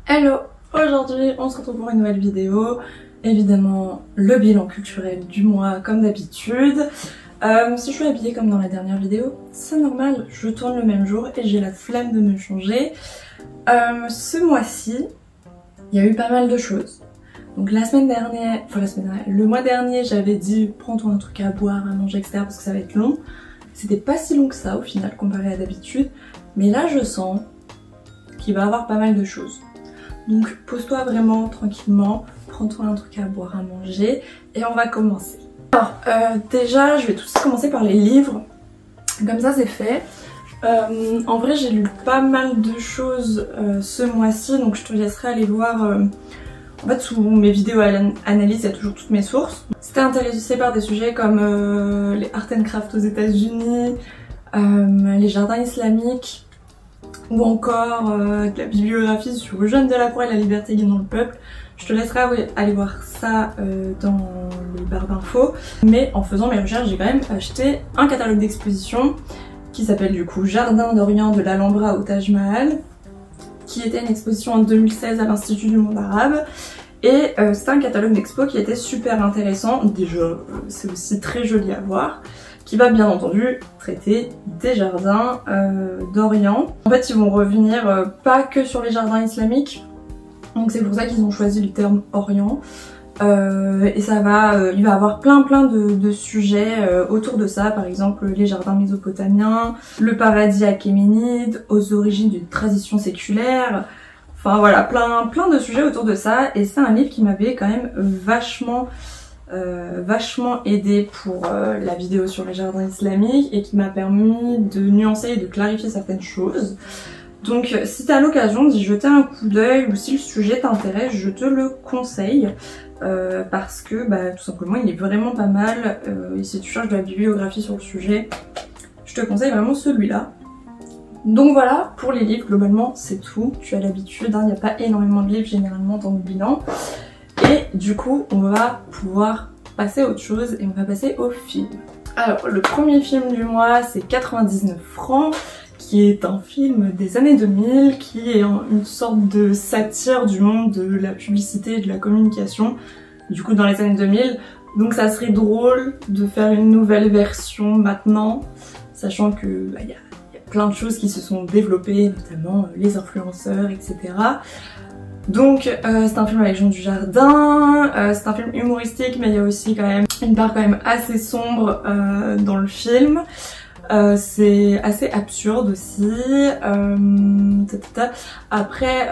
Hello! Aujourd'hui on se retrouve pour une nouvelle vidéo, évidemment le bilan culturel du mois comme d'habitude. Si je suis habillée comme dans la dernière vidéo, c'est normal, je tourne le même jour et j'ai la flemme de me changer. Ce mois-ci, il y a eu pas mal de choses. Donc le mois dernier j'avais dit prends-toi un truc à boire, à manger, etc. parce que ça va être long. C'était pas si long que ça au final comparé à d'habitude, mais là je sens qu'il va y avoir pas mal de choses. Donc pose-toi vraiment tranquillement, prends-toi un truc à boire, à manger et on va commencer. Alors déjà je vais tout de suite commencer par les livres, comme ça c'est fait. En vrai j'ai lu pas mal de choses ce mois-ci, donc je te laisserai aller voir. En fait sous mes vidéos analyse il y a toujours toutes mes sources. Si t'es intéressé par des sujets comme les art and craft aux États-Unis, les jardins islamiques, ou encore de la bibliographie sur Eugène Delacroix et la liberté guidant le peuple, je te laisserai aller voir ça dans les barres d'infos. Mais en faisant mes recherches, j'ai quand même acheté un catalogue d'exposition qui s'appelle du coup Jardin d'Orient de l'Alhambra au Taj Mahal, qui était une exposition en 2016 à l'Institut du monde arabe. Et c'est un catalogue d'expo qui était super intéressant. Déjà, c'est aussi très joli à voir, qui va bien entendu traiter des jardins d'Orient. En fait ils vont revenir pas que sur les jardins islamiques, donc c'est pour ça qu'ils ont choisi le terme Orient. Et il va avoir plein de sujets autour de ça, par exemple les jardins mésopotamiens, le paradis achéménide, aux origines d'une tradition séculaire. Enfin voilà, plein de sujets autour de ça, et c'est un livre qui m'avait quand même vachement aidé pour la vidéo sur les jardins islamiques et qui m'a permis de nuancer et de clarifier certaines choses. Donc si t'as l'occasion d'y jeter un coup d'œil ou si le sujet t'intéresse, je te le conseille parce que tout simplement il est vraiment pas mal et si tu cherches de la bibliographie sur le sujet, je te conseille vraiment celui-là. Donc voilà, pour les livres globalement c'est tout, tu as l'habitude, il n'y a pas énormément de livres généralement dans le bilan. Et du coup, on va pouvoir passer à autre chose et on va passer au film. Alors, le premier film du mois, c'est 99 francs, qui est un film des années 2000, qui est une sorte de satire du monde de la publicité et de la communication, du coup dans les années 2000. Donc ça serait drôle de faire une nouvelle version maintenant, sachant que y a plein de choses qui se sont développées, notamment les influenceurs, etc. Donc c'est un film avec Jean Dujardin, c'est un film humoristique mais il y a aussi quand même une part quand même assez sombre dans le film. C'est assez absurde aussi. Après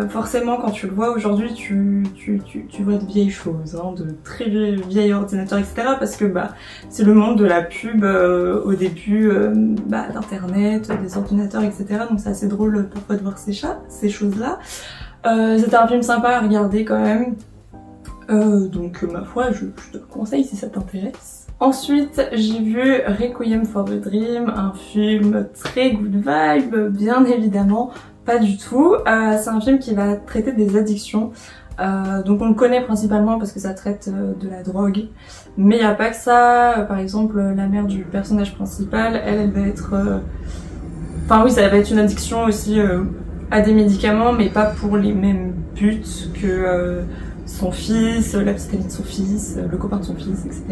forcément quand tu le vois aujourd'hui tu vois de vieilles choses, hein, de très vieilles ordinateurs, etc. Parce que c'est le monde de la pub au début d'internet, des ordinateurs, etc. Donc c'est assez drôle parfois de voir ces choses là. C'était un film sympa à regarder quand même, donc ma foi je te le conseille si ça t'intéresse. Ensuite j'ai vu Requiem for a Dream, un film très good vibe, bien évidemment pas du tout. C'est un film qui va traiter des addictions, donc on le connaît principalement parce que ça traite de la drogue, mais il n'y a pas que ça. Par exemple la mère du personnage principal, elle va être... Enfin oui, ça va être une addiction aussi à des médicaments, mais pas pour les mêmes buts que son fils, la petite amie de son fils, le copain de son fils, etc.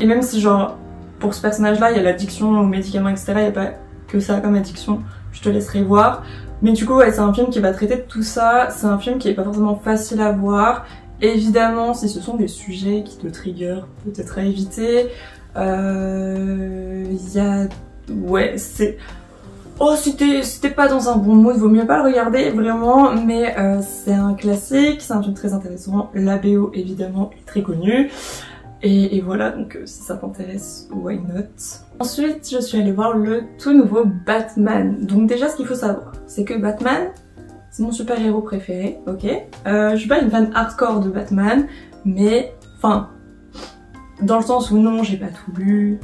Et même si genre pour ce personnage là il y a l'addiction aux médicaments, etc., il n'y a pas que ça comme addiction, je te laisserai voir. Mais du coup ouais, c'est un film qui va traiter de tout ça, c'est un film qui est pas forcément facile à voir. Évidemment si ce sont des sujets qui te trigger, peut-être à éviter. Ouais, c'est... Oh, si t'es pas dans un bon mood, vaut mieux pas le regarder, vraiment, mais c'est un classique, c'est un film très intéressant, la BO évidemment est très connue, et voilà, donc si ça t'intéresse, why not. Ensuite, je suis allée voir le tout nouveau Batman. Donc déjà, ce qu'il faut savoir, c'est que Batman, c'est mon super-héros préféré, ok. Je suis pas une fan hardcore de Batman, mais, enfin, dans le sens où non, j'ai pas tout lu,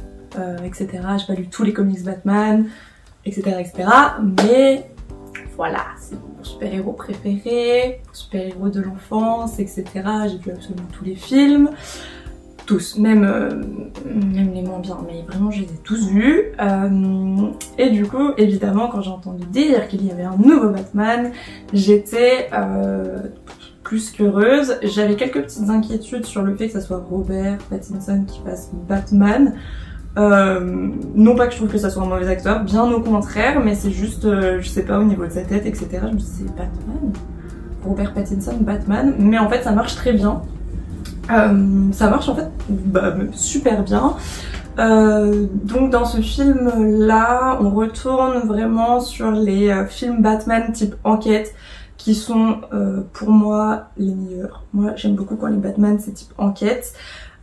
etc., j'ai pas lu tous les comics Batman, etc. Mais voilà, c'est mon super-héros préféré, mon super-héros de l'enfance, etc. J'ai vu absolument tous les films. tous, même les moins bien, mais vraiment je les ai tous vus. Et du coup, évidemment, quand j'ai entendu dire qu'il y avait un nouveau Batman, j'étais plus qu'heureuse. J'avais quelques petites inquiétudes sur le fait que ça soit Robert Pattinson qui fasse Batman. Non pas que je trouve que ça soit un mauvais acteur, bien au contraire, mais c'est juste, je sais pas, au niveau de sa tête, etc. Je me dis c'est Batman, Robert Pattinson, Batman, mais en fait ça marche très bien. Ça marche en fait super bien. Donc dans ce film là, on retourne vraiment sur les films Batman type enquête qui sont pour moi les meilleurs. Moi j'aime beaucoup quand les Batman c'est type enquête.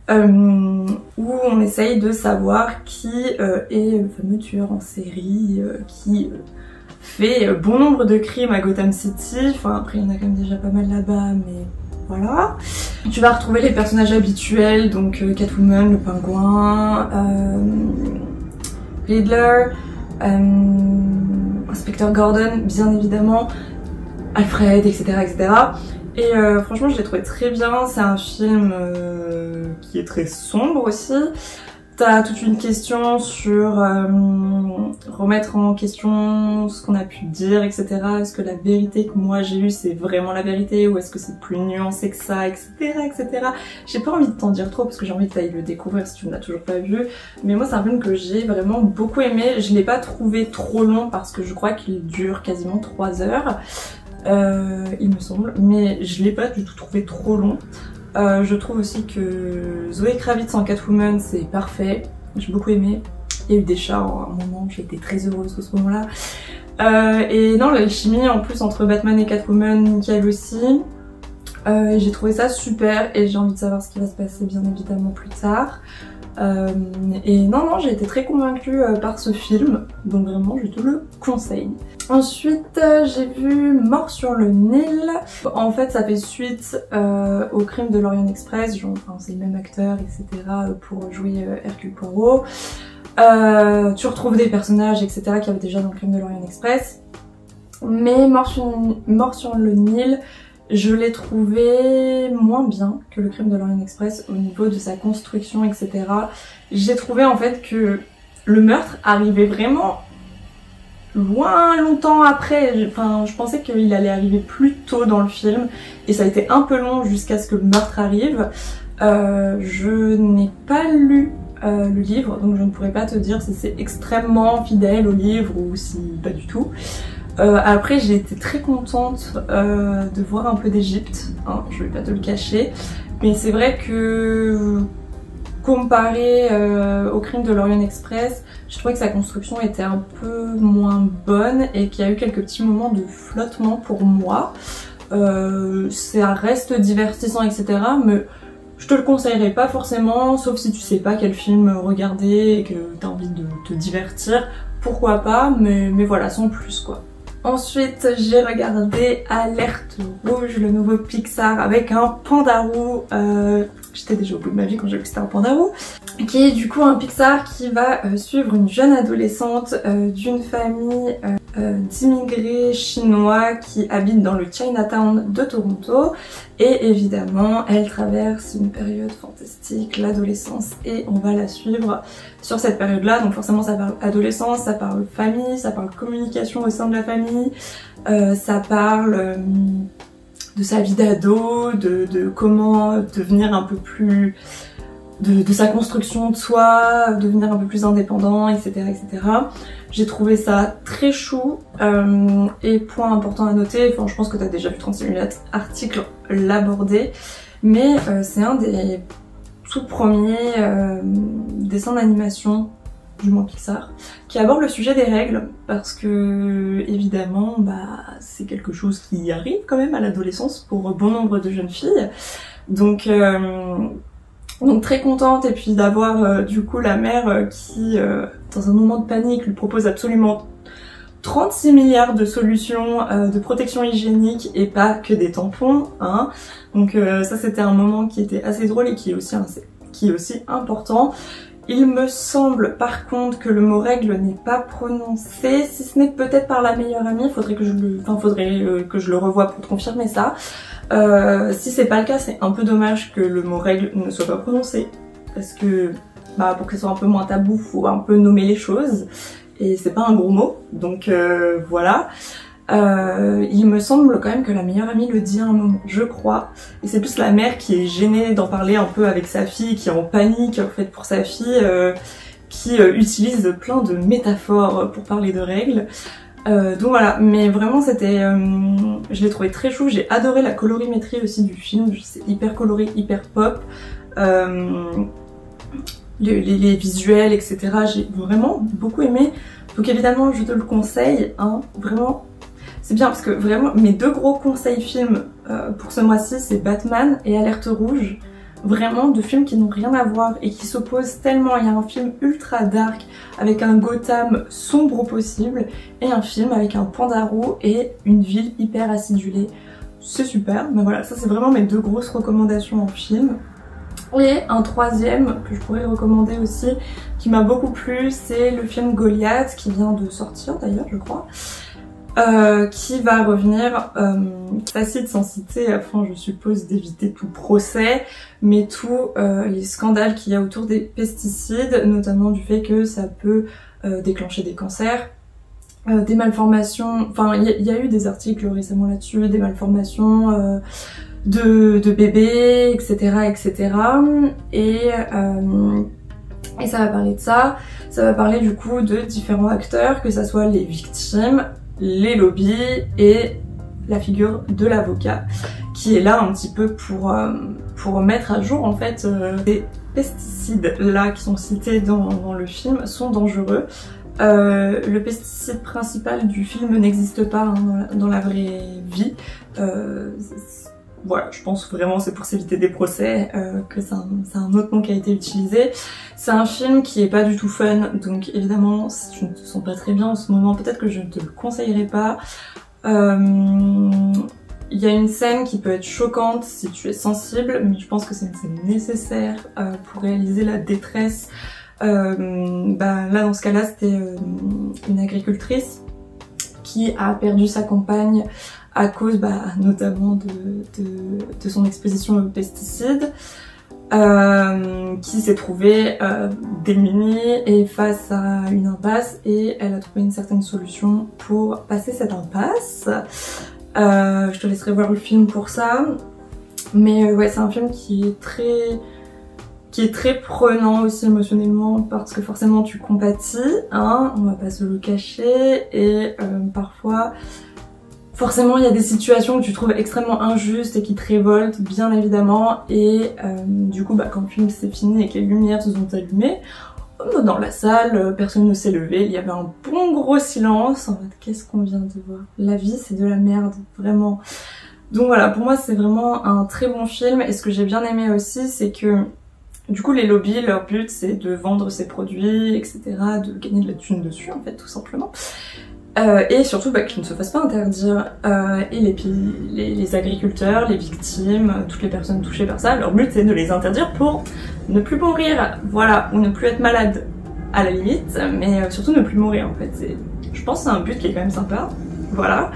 Où on essaye de savoir qui est le fameux tueur en série qui fait bon nombre de crimes à Gotham City. Enfin après il y en a quand même déjà pas mal là-bas, mais voilà. Tu vas retrouver les personnages habituels, donc Catwoman, le pingouin, Riddler, Inspecteur Gordon bien évidemment, Alfred, etc. etc. Et franchement je l'ai trouvé très bien, c'est un film qui est très sombre aussi. T'as toute une question sur remettre en question ce qu'on a pu dire, etc. Est-ce que la vérité que moi j'ai eue c'est vraiment la vérité ou est-ce que c'est plus nuancé que ça, etc. etc. J'ai pas envie de t'en dire trop parce que j'ai envie que t'ailles le découvrir si tu ne l'as toujours pas vu. Mais moi c'est un film que j'ai vraiment beaucoup aimé. Je l'ai pas trouvé trop long parce que je crois qu'il dure quasiment 3 heures. Il me semble, mais je l'ai pas du tout trouvé trop long. Je trouve aussi que Zoé Kravitz en Catwoman c'est parfait, j'ai beaucoup aimé. Il y a eu des chats à un moment, j'ai été très heureuse de ce moment là. Et non, l'alchimie en plus entre Batman et Catwoman, nickel aussi. J'ai trouvé ça super et j'ai envie de savoir ce qui va se passer bien évidemment plus tard. Et non, j'ai été très convaincue par ce film, donc vraiment je te le conseille. Ensuite j'ai vu Mort sur le Nil. En fait ça fait suite au Crime de l'Orient Express, enfin, c'est le même acteur, etc. pour jouer Hercule Poirot. Tu retrouves des personnages, etc. qu'il y avait déjà dans le Crime de l'Orient Express. Mais Mort sur le Nil, je l'ai trouvé moins bien que le Crime de l'Orient Express au niveau de sa construction, etc. J'ai trouvé en fait que le meurtre arrivait vraiment longtemps après. Enfin, je pensais qu'il allait arriver plus tôt dans le film et ça a été un peu long jusqu'à ce que le meurtre arrive. Je n'ai pas lu le livre, donc je ne pourrais pas te dire si c'est extrêmement fidèle au livre ou si pas du tout. Après j'ai été très contente de voir un peu d'Égypte, hein, je vais pas te le cacher, mais c'est vrai que comparé au Crime de l'Orient Express, je trouvais que sa construction était un peu moins bonne et qu'il y a eu quelques petits moments de flottement pour moi. Ça reste divertissant, etc. mais je te le conseillerais pas forcément, sauf si tu sais pas quel film regarder et que t'as envie de te divertir, pourquoi pas, mais voilà, sans plus quoi. Ensuite, j'ai regardé Alerte Rouge, le nouveau Pixar avec un panda roux. J'étais déjà au bout de ma vie quand j'ai vu que c'était un panda roux. Qui est du coup un Pixar qui va suivre une jeune adolescente d'une famille d'immigrés chinois qui habitent dans le Chinatown de Toronto. Et évidemment, elle traverse une période fantastique, l'adolescence, et on va la suivre sur cette période-là. Donc forcément ça parle adolescence, ça parle famille, ça parle communication au sein de la famille, ça parle de sa vie d'ado, de comment devenir un peu plus... de sa construction de soi, devenir un peu plus indépendant, etc. etc. J'ai trouvé ça très chou, et point important à noter, enfin je pense que tu as déjà vu 36 000 articles l'aborder, mais c'est un des tout premiers dessins d'animation, du moins Pixar, qui aborde le sujet des règles, parce que évidemment c'est quelque chose qui arrive quand même à l'adolescence pour bon nombre de jeunes filles, donc très contente, et puis d'avoir du coup la mère qui, dans un moment de panique, lui propose absolument 36 milliards de solutions de protection hygiénique et pas que des tampons, hein. Donc ça c'était un moment qui était assez drôle et qui est aussi important. Il me semble par contre que le mot règle n'est pas prononcé, si ce n'est peut-être par la meilleure amie, faudrait que je le revoie pour te confirmer ça. Si c'est pas le cas, c'est un peu dommage que le mot règle ne soit pas prononcé parce que pour que ce soit un peu moins tabou, faut un peu nommer les choses, et c'est pas un gros mot, donc voilà. Il me semble quand même que la meilleure amie le dit à un moment, je crois, et c'est plus la mère qui est gênée d'en parler un peu avec sa fille, qui est en panique en fait pour sa fille, qui utilise plein de métaphores pour parler de règles. Donc voilà, mais vraiment c'était, je l'ai trouvé très chou, j'ai adoré la colorimétrie aussi du film, c'est hyper coloré, hyper pop, les visuels, etc. J'ai vraiment beaucoup aimé, donc évidemment je te le conseille, hein, vraiment. C'est bien parce que vraiment mes deux gros conseils films pour ce mois-ci, c'est Batman et Alerte Rouge. Vraiment deux films qui n'ont rien à voir et qui s'opposent tellement. Il y a un film ultra dark avec un Gotham sombre au possible et un film avec un panda roux et une ville hyper acidulée. C'est super, mais voilà, ça c'est vraiment mes deux grosses recommandations en film. Et un troisième que je pourrais recommander aussi, qui m'a beaucoup plu, c'est le film Goliath, qui vient de sortir d'ailleurs je crois. Qui va revenir, facile sans citer afin je suppose d'éviter tout procès, mais tous les scandales qu'il y a autour des pesticides, notamment du fait que ça peut déclencher des cancers, des malformations, enfin il y a eu des articles récemment là-dessus, des malformations de bébés, etc. etc. Et ça va parler de ça va parler du coup de différents acteurs, que ça soit les victimes, les lobbies et la figure de l'avocat qui est là un petit peu pour mettre à jour en fait les pesticides là qui sont cités dans le film sont dangereux. Le pesticide principal du film n'existe pas hein, dans la vraie vie. Voilà, je pense vraiment c'est pour s'éviter des procès que c'est un autre nom qui a été utilisé. C'est un film qui est pas du tout fun, donc évidemment si tu ne te sens pas très bien en ce moment, peut-être que je ne te le conseillerais pas. Il y a une scène qui peut être choquante si tu es sensible, mais je pense que c'est une scène nécessaire pour réaliser la détresse. Là dans ce cas-là c'était une agricultrice qui a perdu sa compagne à cause notamment de son exposition aux pesticides, qui s'est trouvée démunie et face à une impasse, et elle a trouvé une certaine solution pour passer cette impasse. Je te laisserai voir le film pour ça, mais ouais c'est un film qui est très prenant aussi émotionnellement, parce que forcément tu compatis, hein, on va pas se le cacher, et parfois forcément il y a des situations que tu trouves extrêmement injustes et qui te révoltent bien évidemment, et du coup quand le film s'est fini et que les lumières se sont allumées, dans la salle personne ne s'est levé, il y avait un bon gros silence, en fait qu'est-ce qu'on vient de voir, la vie c'est de la merde, vraiment. Donc voilà, pour moi c'est vraiment un très bon film, et ce que j'ai bien aimé aussi c'est que du coup les lobbies, leur but c'est de vendre ces produits, etc., de gagner de la thune dessus en fait tout simplement. Et surtout qu'ils ne se fassent pas interdire, et les agriculteurs, les victimes, toutes les personnes touchées par ça, leur but c'est de les interdire pour ne plus mourir, voilà, ou ne plus être malade à la limite, mais surtout ne plus mourir en fait. Je pense que c'est un but qui est quand même sympa, voilà.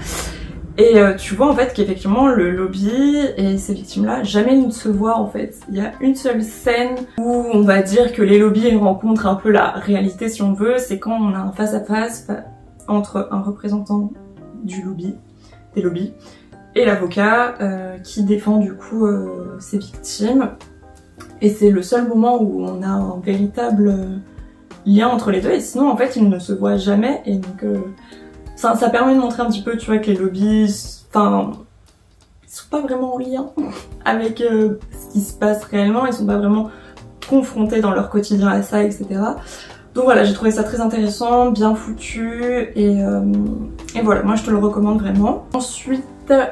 Et tu vois en fait qu'effectivement le lobby et ces victimes-là, jamais ils ne se voient en fait. Il y a une seule scène où on va dire que les lobbies rencontrent un peu la réalité si on veut, c'est quand on a un face-à-face entre un représentant du lobby, des lobbies, et l'avocat qui défend du coup ses victimes. Et c'est le seul moment où on a un véritable lien entre les deux, et sinon en fait ils ne se voient jamais, et donc ça permet de montrer un petit peu, tu vois, que les lobbies, enfin, ils sont pas vraiment en lien avec ce qui se passe réellement, ils sont pas vraiment confrontés dans leur quotidien à ça, etc. Donc voilà, j'ai trouvé ça très intéressant, bien foutu, et voilà, moi je te le recommande vraiment. Ensuite,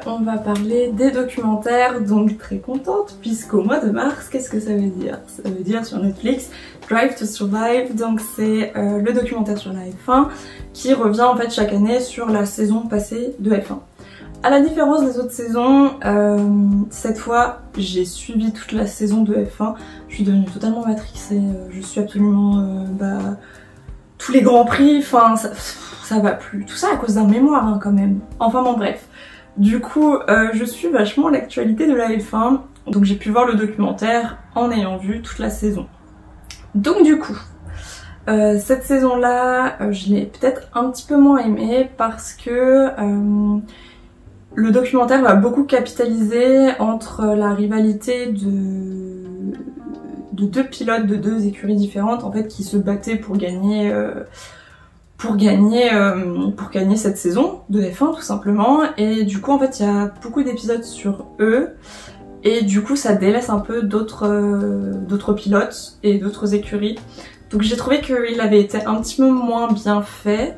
on va parler des documentaires, donc très contente, puisqu'au mois de mars, qu'est-ce que ça veut dire? Ça veut dire sur Netflix, Drive to Survive, donc c'est le documentaire sur la F1, qui revient en fait chaque année sur la saison passée de F1. À la différence des autres saisons, cette fois j'ai suivi toute la saison de F1, je suis devenue totalement matrixée, je suis absolument tous les grands prix, enfin ça va plus, tout ça à cause d'un mémoire hein, quand même, enfin bon bref. Du coup je suis vachement l'actualité de la F1, donc j'ai pu voir le documentaire en ayant vu toute la saison. Donc du coup, cette saison-là, je l'ai peut-être un petit peu moins aimée parce que le documentaire va beaucoup capitaliser entre la rivalité de deux pilotes de deux écuries différentes en fait qui se battaient pour gagner cette saison de F1 tout simplement. Et du coup en fait il y a beaucoup d'épisodes sur eux. Et du coup ça délaisse un peu d'autres pilotes et d'autres écuries. Donc j'ai trouvé qu'il avait été un petit peu moins bien fait.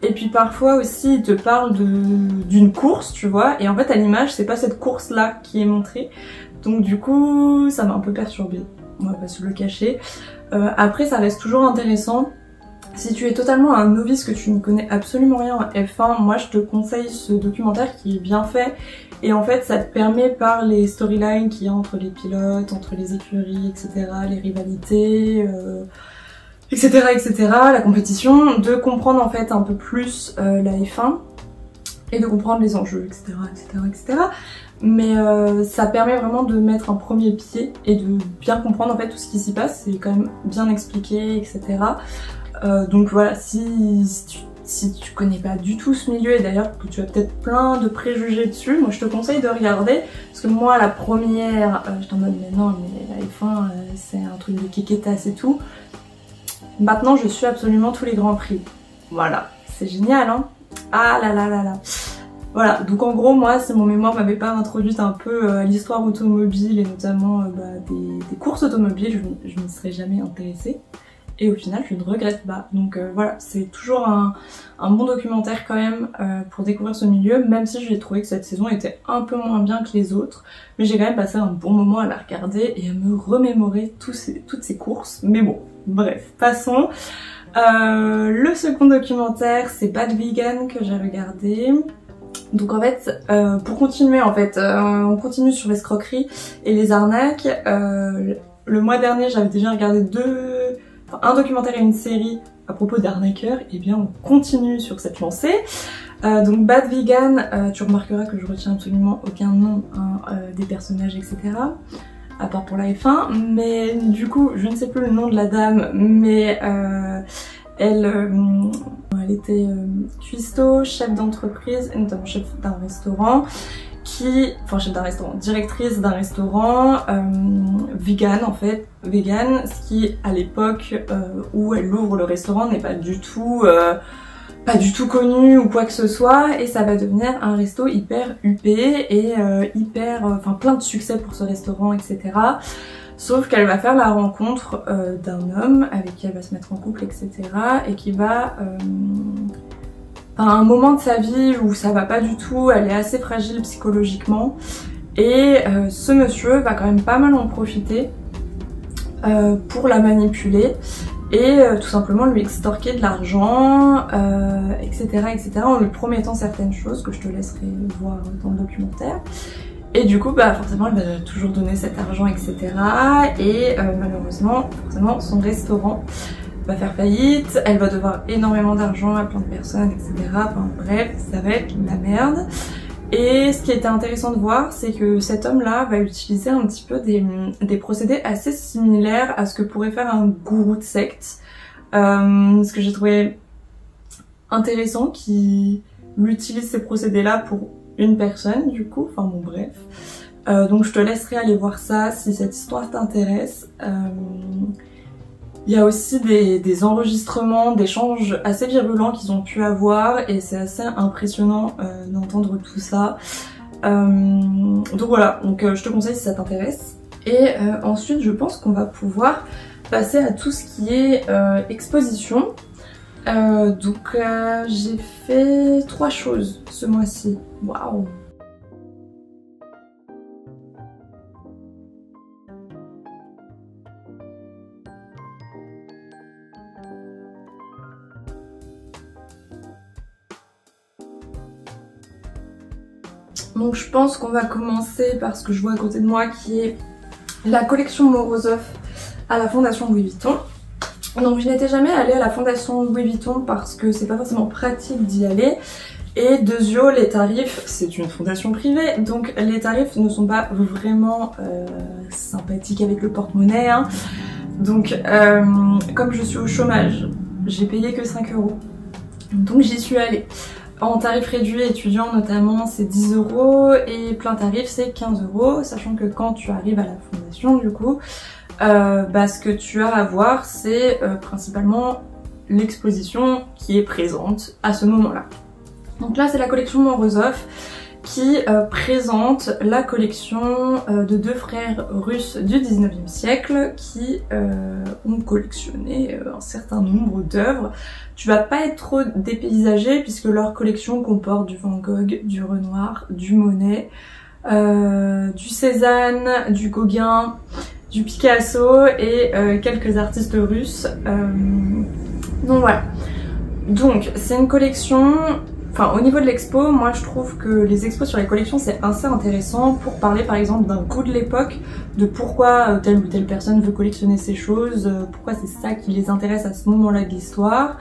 Et puis parfois aussi il te parle d'une course, tu vois. Et en fait à l'image c'est pas cette course là qui est montrée. Donc du coup ça m'a un peu perturbée, on va pas se le cacher. Après ça reste toujours intéressant. Si tu es totalement un novice, que tu ne connais absolument rien en F1, moi je te conseille ce documentaire qui est bien fait. Et en fait ça te permet par les storylines qu'il y a entre les pilotes, entre les écuries, etc., les rivalités, etc., la compétition, de comprendre en fait un peu plus la F1 et de comprendre les enjeux, etc. Mais ça permet vraiment de mettre un premier pied et de bien comprendre en fait tout ce qui s'y passe, c'est quand même bien expliqué, etc. Donc voilà, si tu connais pas du tout ce milieu, et d'ailleurs que tu as peut-être plein de préjugés dessus, moi je te conseille de regarder, parce que moi la première, j'étais en mode mais non mais la F1 c'est un truc de kékétas et tout. Maintenant je suis absolument tous les grands prix. Voilà, c'est génial hein. Ah là là là là. Voilà, donc en gros moi si mon mémoire m'avait pas introduite un peu à l'histoire automobile et notamment des courses automobiles, je ne serais jamais intéressée. Et au final je ne regrette pas. Donc voilà, c'est toujours un bon documentaire quand même pour découvrir ce milieu, même si j'ai trouvé que cette saison était un peu moins bien que les autres. Mais j'ai quand même passé un bon moment à la regarder et à me remémorer toutes ces courses. Mais bon, bref, passons. Le second documentaire c'est Bad Vegan que j'ai regardé. Donc en fait, pour continuer en fait, on continue sur l'escroquerie et les arnaques. Le mois dernier j'avais déjà regardé un documentaire et une série à propos d'arnaqueurs, et bien on continue sur cette lancée. Donc Bad Vegan, tu remarqueras que je retiens absolument aucun nom des personnages, etc. À part pour la F1, mais du coup je ne sais plus le nom de la dame, mais elle était cuistot, chef d'entreprise, et notamment chef d'un restaurant, directrice d'un restaurant vegan en fait, vegan, ce qui à l'époque où elle ouvre le restaurant n'est pas du tout connu ou quoi que ce soit, et ça va devenir un resto hyper huppé et plein de succès pour ce restaurant, etc. Sauf qu'elle va faire la rencontre d'un homme avec qui elle va se mettre en couple, etc. et qui va à un moment de sa vie où ça va pas du tout, elle est assez fragile psychologiquement, et ce monsieur va quand même pas mal en profiter pour la manipuler et tout simplement lui extorquer de l'argent, etc., en lui promettant certaines choses que je te laisserai voir dans le documentaire. Et du coup forcément elle va toujours donner cet argent, etc. et malheureusement forcément son restaurant va faire faillite, elle va devoir énormément d'argent à plein de personnes, etc. Enfin bref, ça va être la merde. Et ce qui était intéressant de voir, c'est que cet homme-là va utiliser un petit peu des procédés assez similaires à ce que pourrait faire un gourou de secte. Ce que j'ai trouvé intéressant, qu'il utilise ces procédés-là pour une personne, du coup, enfin bon bref. Donc je te laisserai aller voir ça si cette histoire t'intéresse. Il y a aussi des enregistrements, d'échanges assez virulents qu'ils ont pu avoir, et c'est assez impressionnant d'entendre tout ça. Donc voilà, je te conseille si ça t'intéresse. Et ensuite je pense qu'on va pouvoir passer à tout ce qui est exposition. J'ai fait 3 choses ce mois-ci. Waouh! Donc je pense qu'on va commencer par ce que je vois à côté de moi, qui est la collection Morozov à la fondation Louis Vuitton. Donc je n'étais jamais allée à la fondation Louis Vuitton parce que c'est pas forcément pratique d'y aller. Et deuxio, les tarifs, c'est une fondation privée, donc les tarifs ne sont pas vraiment sympathiques avec le porte-monnaie, hein. Donc comme je suis au chômage, j'ai payé que 5 €. Donc j'y suis allée. En tarif réduit étudiant notamment c'est 10 € et plein tarif c'est 15 €, sachant que quand tu arrives à la fondation du coup, ce que tu as à voir c'est principalement l'exposition qui est présente à ce moment-là. Donc là c'est la collection Morozov qui présente la collection de deux frères russes du 19e siècle qui ont collectionné un certain nombre d'œuvres. Tu vas pas être trop dépaysagé puisque leur collection comporte du Van Gogh, du Renoir, du Monet, du Cézanne, du Gauguin, du Picasso et quelques artistes russes. Donc voilà. Donc c'est une collection... Enfin, au niveau de l'expo, moi je trouve que les expos sur les collections c'est assez intéressant pour parler par exemple d'un goût de l'époque, de pourquoi telle ou telle personne veut collectionner ces choses, pourquoi c'est ça qui les intéresse à ce moment-là de l'histoire.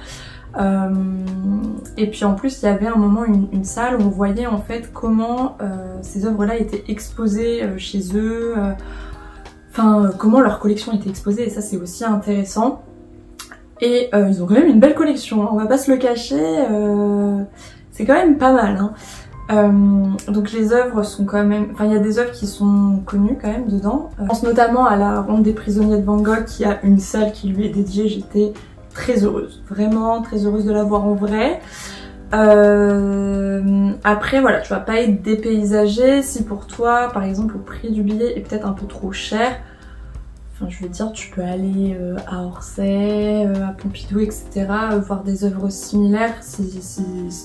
Et puis en plus il y avait un moment une salle où on voyait en fait comment ces œuvres-là étaient exposées chez eux, comment leur collection était exposée et ça c'est aussi intéressant. Et ils ont quand même une belle collection, hein, on va pas se le cacher. C'est quand même pas mal, hein. Donc les œuvres sont quand même... Enfin il y a des œuvres qui sont connues quand même dedans. Je pense notamment à la Ronde des prisonniers de Van Gogh qui a une salle qui lui est dédiée. J'étais très heureuse, vraiment très heureuse de la voir en vrai. Après voilà, tu vas pas être dépaysagé si pour toi par exemple le prix du billet est peut-être un peu trop cher. Je veux dire, tu peux aller à Orsay, à Pompidou, etc. Voir des œuvres similaires si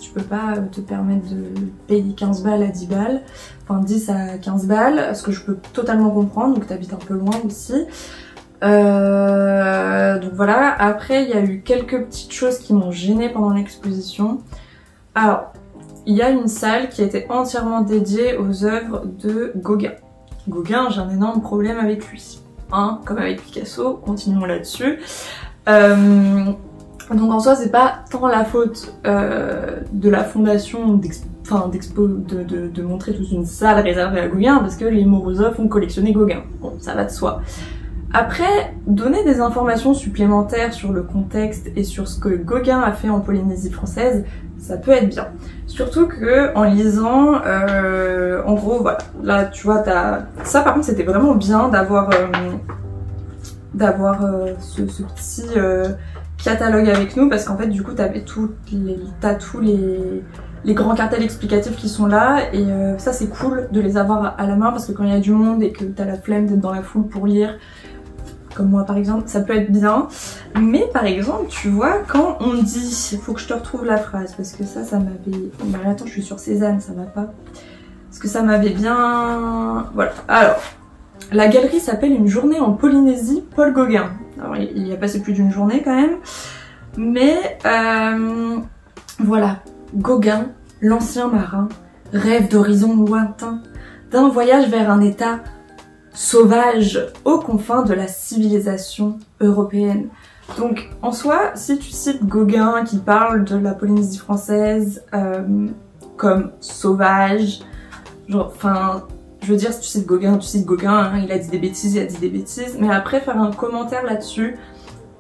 tu peux pas te permettre de payer 15 balles à 10 balles. Enfin 10 à 15 balles, ce que je peux totalement comprendre, donc t'habites un peu loin aussi. Donc voilà, après il y a eu quelques petites choses qui m'ont gênée pendant l'exposition. Alors, il y a une salle qui a été entièrement dédiée aux œuvres de Gauguin. Gauguin, j'ai un énorme problème avec lui. Hein, comme avec Picasso, continuons là-dessus. Donc en soi c'est pas tant la faute de la fondation de montrer toute une salle réservée à Gauguin parce que les Morozov ont collectionné Gauguin. Bon, ça va de soi. Après, donner des informations supplémentaires sur le contexte et sur ce que Gauguin a fait en Polynésie française, ça peut être bien. Surtout que en lisant, en gros, voilà, là tu vois, ça par contre c'était vraiment bien d'avoir ce petit catalogue avec nous parce qu'en fait du coup t'as tous les grands cartels explicatifs qui sont là et ça c'est cool de les avoir à la main parce que quand il y a du monde et que t'as la flemme d'être dans la foule pour lire, comme moi par exemple, ça peut être bien. Mais par exemple, tu vois, quand on dit... Il faut que je te retrouve la phrase, parce que ça m'avait... Bah attends, je suis sur Cézanne, ça va pas. Parce que ça m'avait bien... Voilà. Alors, la galerie s'appelle Une journée en Polynésie, Paul Gauguin. Alors, il y a passé plus d'une journée quand même. Mais, voilà. Gauguin, l'ancien marin, rêve d'horizons lointains, d'un voyage vers un état sauvage aux confins de la civilisation européenne. Donc en soi, si tu cites Gauguin qui parle de la Polynésie française comme sauvage, genre, je veux dire, si tu cites Gauguin, hein, il a dit des bêtises, mais après faire un commentaire là-dessus,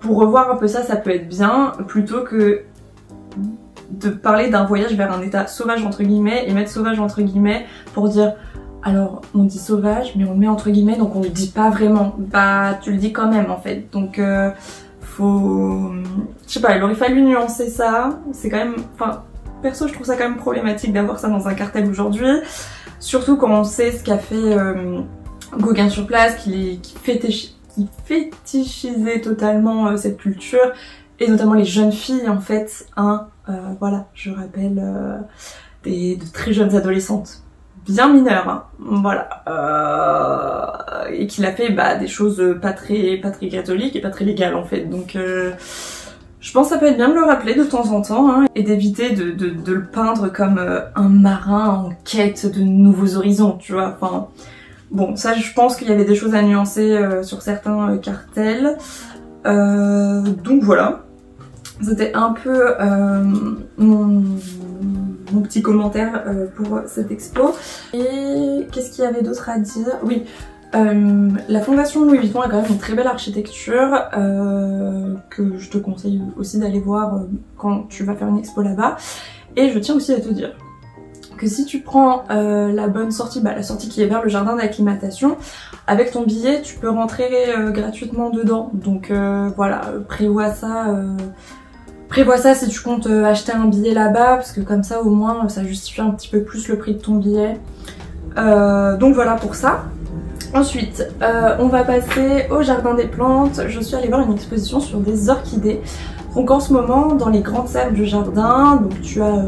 pour revoir un peu ça, ça peut être bien, plutôt que de parler d'un voyage vers un état sauvage entre guillemets, et mettre sauvage entre guillemets pour dire... Alors, on dit sauvage, mais on le met entre guillemets, donc on le dit pas vraiment. Bah, tu le dis quand même, en fait. Donc, faut... Je sais pas, il aurait fallu nuancer ça. C'est quand même... Enfin, perso, je trouve ça quand même problématique d'avoir ça dans un cartel aujourd'hui. Surtout quand on sait ce qu'a fait Gauguin sur place, qui fétichisait totalement cette culture, et notamment les jeunes filles, en fait. Hein, voilà, je rappelle, de très jeunes adolescentes. Bien mineure, hein, voilà, et qu'il a fait des choses pas très catholiques et pas très légales en fait, donc je pense que ça peut être bien de le rappeler de temps en temps, hein, et d'éviter de le peindre comme un marin en quête de nouveaux horizons, tu vois, enfin, bon, ça je pense qu'il y avait des choses à nuancer sur certains cartels, donc voilà, c'était un peu mon petit commentaire pour cette expo. Et qu'est-ce qu'il y avait d'autre à dire? Oui, La fondation Louis Vuitton a quand même une très belle architecture que je te conseille aussi d'aller voir quand tu vas faire une expo là-bas. Et je tiens aussi à te dire que si tu prends la bonne sortie, la sortie qui est vers le jardin d'acclimatation, avec ton billet tu peux rentrer gratuitement dedans. Donc voilà, prévois ça si tu comptes acheter un billet là-bas, parce que comme ça au moins ça justifie un petit peu plus le prix de ton billet. Donc voilà pour ça. Ensuite, on va passer au jardin des plantes. Je suis allée voir une exposition sur des orchidées. Donc en ce moment, dans les grandes salles du jardin, donc tu as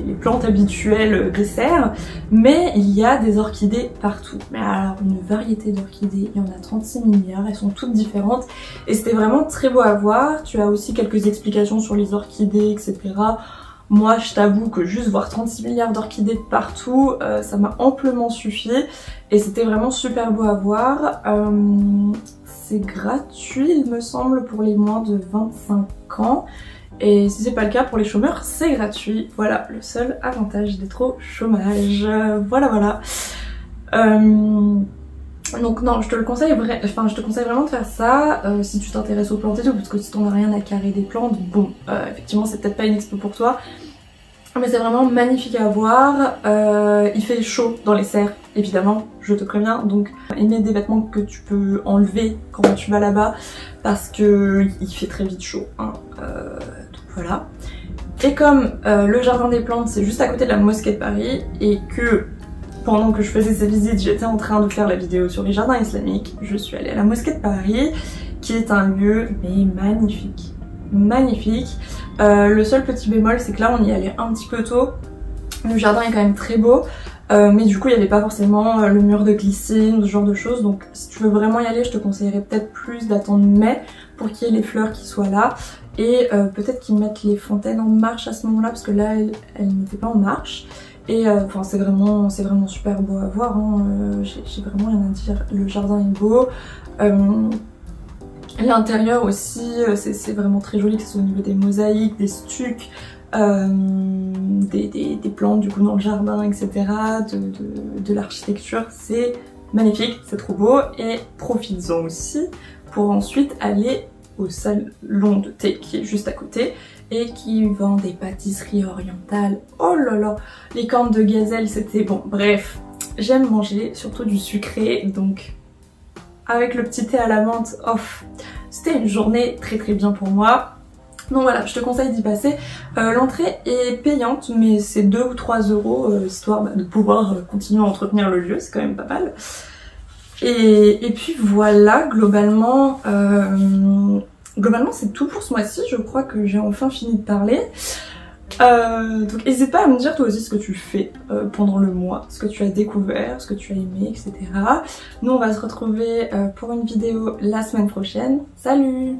les plantes habituelles des serres, mais il y a des orchidées partout. Mais alors une variété d'orchidées, il y en a 36 milliards, elles sont toutes différentes et c'était vraiment très beau à voir. Tu as aussi quelques explications sur les orchidées, etc. Moi, je t'avoue que juste voir 36 milliards d'orchidées de partout, ça m'a amplement suffi et c'était vraiment super beau à voir. C'est gratuit, il me semble, pour les moins de 25 ans. Et si c'est pas le cas pour les chômeurs, c'est gratuit. Voilà, le seul avantage d'être au chômage. Voilà. Donc non, je te conseille vraiment de faire ça si tu t'intéresses aux plantes et tout, parce que si t'en as rien à carrer des plantes, bon, effectivement c'est peut-être pas une expo pour toi. Mais c'est vraiment magnifique à voir, il fait chaud dans les serres, évidemment, je te préviens, donc mets des vêtements que tu peux enlever quand tu vas là-bas, parce que il fait très vite chaud, hein. Donc voilà. Et comme le jardin des plantes c'est juste à côté de la mosquée de Paris, et que pendant que je faisais ces visites j'étais en train de faire la vidéo sur les jardins islamiques, je suis allée à la mosquée de Paris, qui est un lieu mais magnifique. Le seul petit bémol c'est que là on y allait un petit peu tôt, le jardin est quand même très beau, mais du coup il n'y avait pas forcément le mur de glycine, ce genre de choses, donc si tu veux vraiment y aller je te conseillerais peut-être plus d'attendre mai pour qu'il y ait les fleurs qui soient là, et peut-être qu'ils mettent les fontaines en marche à ce moment là, parce que là elles n'étaient pas en marche. Et enfin c'est vraiment super beau à voir, hein. J'ai vraiment rien à dire, le jardin est beau. L'intérieur aussi, c'est vraiment très joli, que ce soit au niveau des mosaïques, des stucs, des plantes du coup dans le jardin, etc. De l'architecture, c'est magnifique, c'est trop beau. Et profites-en aussi pour ensuite aller au salon de thé qui est juste à côté et qui vend des pâtisseries orientales. Oh là là, les cornes de gazelle c'était bon, bref, j'aime manger surtout du sucré, donc avec le petit thé à la menthe, off, c'était une journée très bien pour moi. Donc voilà, je te conseille d'y passer. L'entrée est payante, mais c'est 2 ou 3 euros, histoire de pouvoir continuer à entretenir le lieu, c'est quand même pas mal. Et puis voilà, globalement c'est tout pour ce mois-ci, je crois que j'ai enfin fini de parler. Donc n'hésite pas à me dire toi aussi ce que tu fais pendant le mois, ce que tu as découvert, ce que tu as aimé, etc. Nous on va se retrouver pour une vidéo la semaine prochaine. Salut!